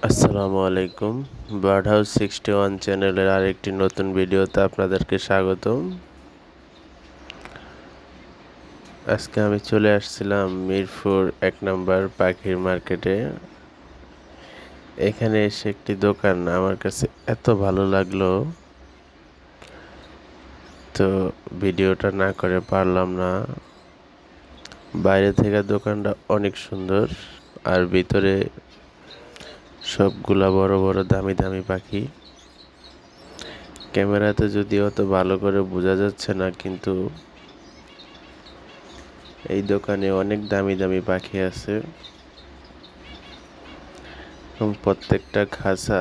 আসসালামু আলাইকুম। Bird house 61 চ্যানেলের আরেকটি নতুন ভিডিওতে আপনাদেরকে স্বাগতম। আজকে আমি চলে আসছিলাম মিরপুর 1 নম্বর পাখির মার্কেটে। এখানে এসে একটি দোকান আমার কাছে এত ভালো লাগলো, তো ভিডিওটা না করে পারলাম না। বাইরে থেকে দোকানটা অনেক সুন্দর, আর ভিতরে সবগুলা বড় বড় দামি দামি পাখি। ক্যামেরাতে যদিও অত ভালো করে বোঝা যাচ্ছে না, কিন্তু এই দোকানে অনেক দামি দামি পাখি আছে এবং প্রত্যেকটা খাঁচা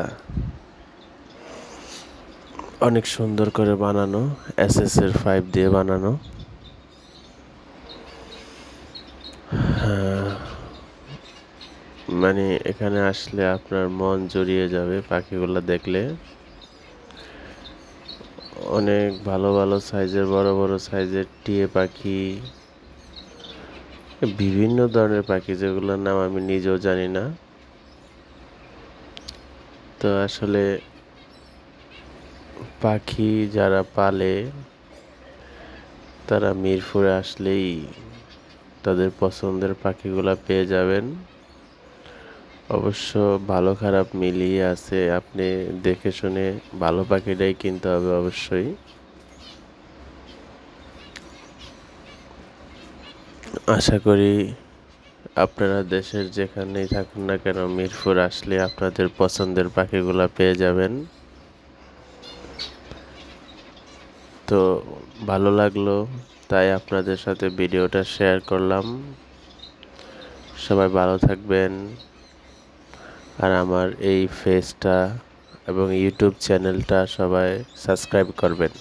অনেক সুন্দর করে বানানো, এসএসের 5 দিয়ে বানানো। মানে এখানে আসলে আপনার মন জুড়িয়ে যাবে পাখিগুলো দেখলে। অনেক ভালো ভালো সাইজের, বড় বড় সাইজের টিয়ে পাখি, বিভিন্ন ধরনের পাখি যেগুলোর নাম আমি নিজেও জানি না। তো আসলে পাখি যারা পালে তারা মিরপুরে আসলেই তাদের পছন্দের পাখিগুলা পেয়ে যাবেন। অবশ্য ভালো খারাপ মিলিয়ে আছে, আপনি দেখে শুনে ভালো পাখিটাই কিনতে হবে অবশ্যই। আশা করি আপনারা দেশের যেখানেই থাকুন না কেন, মিরপুর আসলে আপনাদের পছন্দের পাখিগুলা পেয়ে যাবেন। তো ভালো লাগলো, তাই আপনাদের সাথে ভিডিওটা শেয়ার করলাম। সবাই ভালো থাকবেন, আর আমার এই ফেসটা এবং ইউটিউব চ্যানেলটা সবাই সাবস্ক্রাইব করবেন।